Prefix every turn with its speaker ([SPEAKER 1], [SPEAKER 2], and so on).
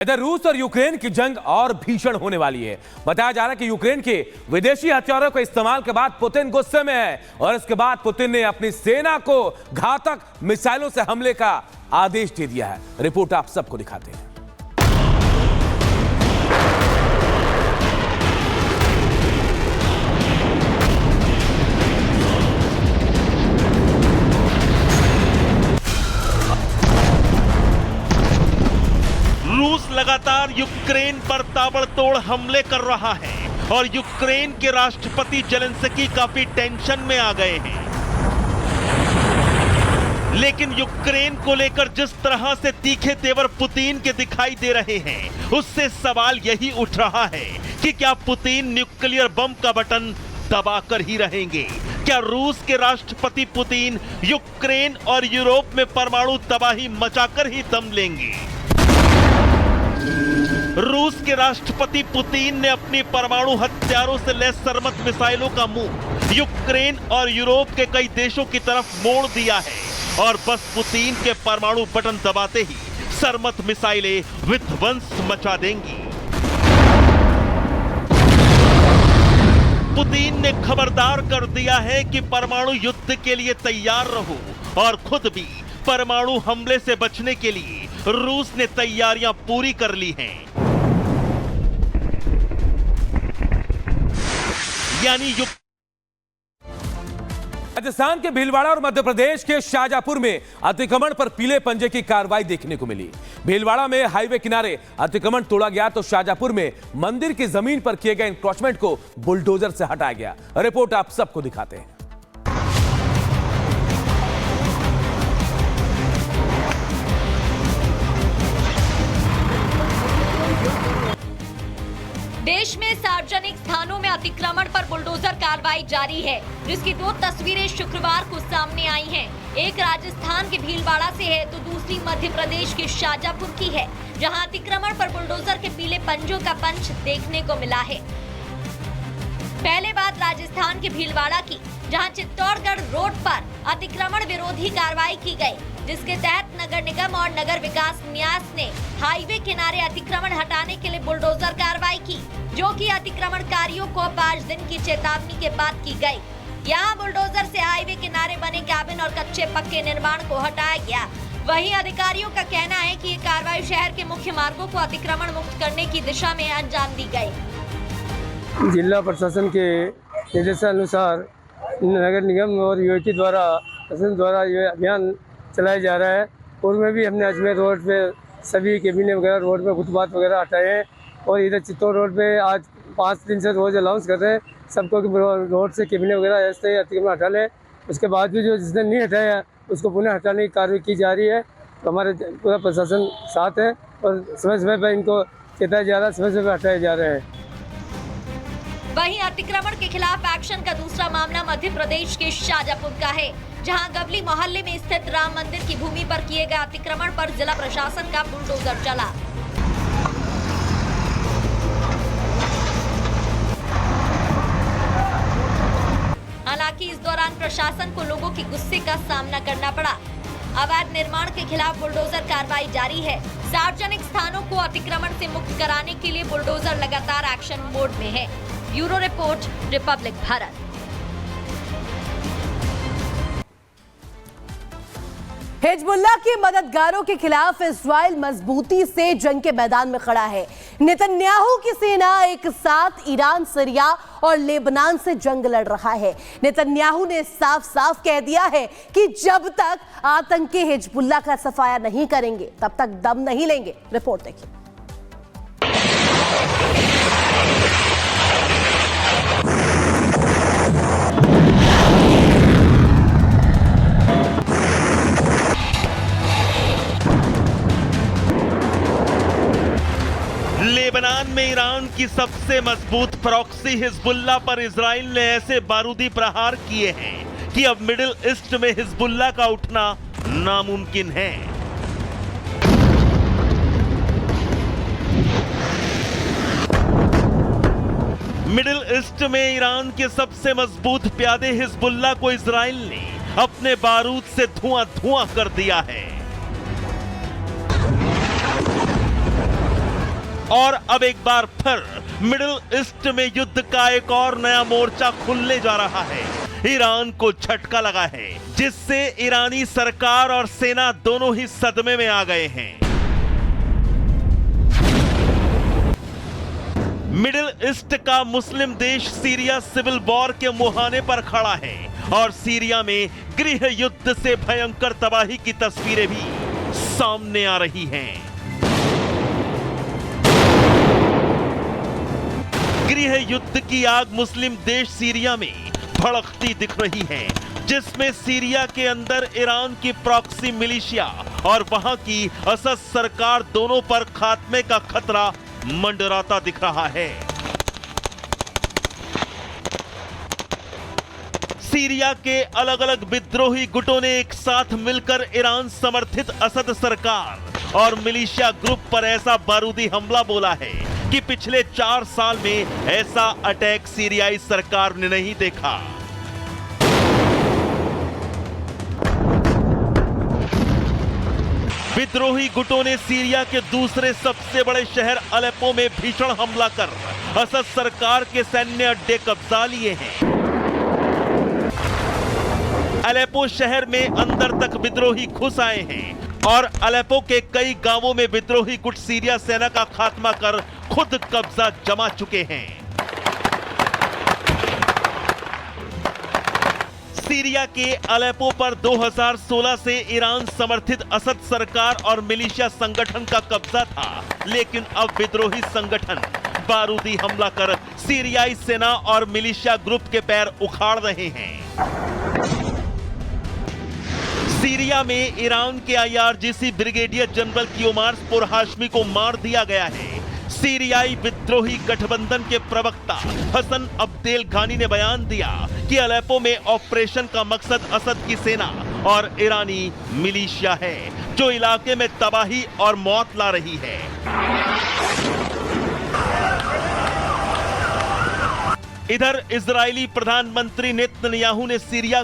[SPEAKER 1] इधर रूस और यूक्रेन की जंग और भीषण होने वाली है। बताया जा रहा है कि यूक्रेन के विदेशी हथियारों के इस्तेमाल के बाद पुतिन गुस्से में है और इसके बाद पुतिन ने अपनी सेना को घातक मिसाइलों से हमले का आदेश दे दिया है। रिपोर्ट आप सबको दिखाते हैं।
[SPEAKER 2] रूस लगातार यूक्रेन पर ताबड़तोड़ हमले कर रहा है और यूक्रेन के राष्ट्रपति जेलेंस्की काफी टेंशन में आ गए हैं। लेकिन यूक्रेन को लेकर जिस तरह से तीखे तेवर पुतिन के दिखाई दे रहे हैं, उससे सवाल यही उठ रहा है कि क्या पुतिन न्यूक्लियर बम का बटन दबाकर ही रहेंगे? क्या रूस के राष्ट्रपति पुतिन यूक्रेन और यूरोप में परमाणु तबाही मचाकर ही दम लेंगे? रूस के राष्ट्रपति पुतिन ने अपनी परमाणु हथियारों से लैस सरमत मिसाइलों का मुंह यूक्रेन और यूरोप के कई देशों की तरफ मोड़ दिया है और बस पुतिन के परमाणु बटन दबाते ही सरमत मिसाइलें विध्वंस मचा देंगी। पुतिन ने खबरदार कर दिया है कि परमाणु युद्ध के लिए तैयार रहो और खुद भी परमाणु हमले से बचने के लिए रूस ने तैयारियां पूरी कर ली हैं। यानी
[SPEAKER 1] राजस्थान के भीलवाड़ा और मध्य प्रदेश के शाजापुर में अतिक्रमण पर पीले पंजे की कार्रवाई देखने को मिली। भीलवाड़ा में हाईवे किनारे अतिक्रमण तोड़ा गया तो शाजापुर में मंदिर की जमीन पर किए गए इंक्रोचमेंट को बुलडोजर से हटाया गया। रिपोर्ट आप सबको दिखाते हैं।
[SPEAKER 3] देश में सार्वजनिक स्थानों में अतिक्रमण पर बुलडोजर कार्रवाई जारी है, जिसकी दो तस्वीरें शुक्रवार को सामने आई हैं। एक राजस्थान के भीलवाड़ा से है तो दूसरी मध्य प्रदेश के शाजापुर की है, जहां अतिक्रमण पर बुलडोजर के पीले पंजों का पंच देखने को मिला है। पहले बात राजस्थान के भीलवाड़ा की, जहां चित्तौड़गढ़ रोड पर अतिक्रमण विरोधी कार्रवाई की गई, जिसके तहत नगर निगम और नगर विकास न्यास ने हाईवे किनारे अतिक्रमण हटाने के लिए बुलडोजर कार्रवाई की, जो कि अतिक्रमणकारियों को 5 दिन की चेतावनी के बाद की गई। यहाँ बुलडोजर से हाईवे किनारे बने कैबिन और कच्चे पक्के निर्माण को हटाया गया। वहीं अधिकारियों का कहना है कि ये कार्रवाई शहर के मुख्य मार्गों को अतिक्रमण मुक्त करने की दिशा में अंजाम दी गई।
[SPEAKER 4] जिला प्रशासन के निर्देशानुसार नगर निगम और यूटी द्वारा प्रशासन द्वारा ये अभियान चलाया जा रहा है। पूर्व में भी हमने अजमेर रोड पे सभी केबिने वगैरह रोड पे फुटपाथ वगैरह हटाए हैं और इधर चित्तौड़ रोड पे आज 5 दिन से रोज अनाउंस कर रहे हैं सबको कि रोड से केबिने वगैरह ऐसे अतिक्रमण हटा लें। उसके बाद भी जो जिसने नहीं हटाया उसको पुनः हटाने की कार्रवाई की जा रही है। तो हमारे पूरा प्रशासन साथ है और समय समय पर इनको चेताया जा रहा है, समय समय हटाए जा रहे हैं।
[SPEAKER 3] वहीं अतिक्रमण के खिलाफ एक्शन का दूसरा मामला मध्य प्रदेश के शाजापुर का है, जहां गवली मोहल्ले में स्थित राम मंदिर की भूमि पर किए गए अतिक्रमण पर जिला प्रशासन का बुलडोजर चला। हालांकि इस दौरान प्रशासन को लोगों के गुस्से का सामना करना पड़ा। अवैध निर्माण के खिलाफ बुलडोजर कार्रवाई जारी है। सार्वजनिक स्थानों को अतिक्रमण से मुक्त कराने के लिए बुलडोजर लगातार एक्शन मोड में है। Bureau report, Republic Bharat.
[SPEAKER 5] Hezbollah के मददगारों के खिलाफ इस्राइल मजबूती से जंग के मैदान में खड़ा है। नेतन्याहू की सेना एक साथ ईरान, सीरिया और लेबनान से जंग लड़ रहा है। नेतन्याहू ने साफ साफ कह दिया है कि जब तक आतंकी हिजबुल्लाह का सफाया नहीं करेंगे तब तक दम नहीं लेंगे। रिपोर्ट देखिए।
[SPEAKER 2] लेबनान में ईरान की सबसे मजबूत प्रॉक्सी हिजबुल्लाह पर इजराइल ने ऐसे बारूदी प्रहार किए हैं कि अब मिडिल ईस्ट में हिजबुल्लाह का उठना नामुमकिन है। मिडिल ईस्ट में ईरान के सबसे मजबूत प्यादे हिजबुल्लाह को इजराइल ने अपने बारूद से धुआं धुआं कर दिया है। और अब एक बार फिर मिडिल ईस्ट में युद्ध का एक और नया मोर्चा खुलने जा रहा है। ईरान को झटका लगा है, जिससे ईरानी सरकार और सेना दोनों ही सदमे में आ गए हैं। मिडिल ईस्ट का मुस्लिम देश सीरिया सिविल वॉर के मुहाने पर खड़ा है और सीरिया में गृह युद्ध से भयंकर तबाही की तस्वीरें भी सामने आ रही हैं। गृह युद्ध की आग मुस्लिम देश सीरिया में भड़कती दिख रही है, जिसमें सीरिया के अंदर ईरान की प्रॉक्सी मिलिशिया और वहां की असद सरकार दोनों पर खात्मे का खतरा मंडराता दिख रहा है। सीरिया के अलग अलग विद्रोही गुटों ने एक साथ मिलकर ईरान समर्थित असद सरकार और मिलिशिया ग्रुप पर ऐसा बारूदी हमला बोला है कि पिछले 4 साल में ऐसा अटैक सीरियाई सरकार ने नहीं देखा। विद्रोही गुटों ने सीरिया के दूसरे सबसे बड़े शहर अलेप्पो में भीषण हमला कर असद सरकार के सैन्य अड्डे कब्जा लिए हैं। अलेप्पो शहर में अंदर तक विद्रोही घुस आए हैं और अलेप्पो के कई गांवों में विद्रोही गुट सीरिया सेना का खात्मा कर खुद कब्जा जमा चुके हैं। सीरिया के अलेप्पो पर 2016 से ईरान समर्थित असद सरकार और मिलिशिया संगठन का कब्जा था, लेकिन अब विद्रोही संगठन बारूदी हमला कर सीरियाई सेना और मिलिशिया ग्रुप के पैर उखाड़ रहे हैं। सीरिया में ईरान के IRGC ब्रिगेडियर जनरल कियोमार्स पुर हाशमी को मार दिया गया है। सीरियाई विद्रोही गठबंधन के प्रवक्ता हसन अब्देल घानी ने बयान दिया कि अलेप्पो में ऑपरेशन का मकसद असद की सेना और ईरानी मिलिशिया है, जो इलाके में तबाही और मौत ला रही है। इधर इजरायली प्रधानमंत्री नेतन्याहू ने सीरिया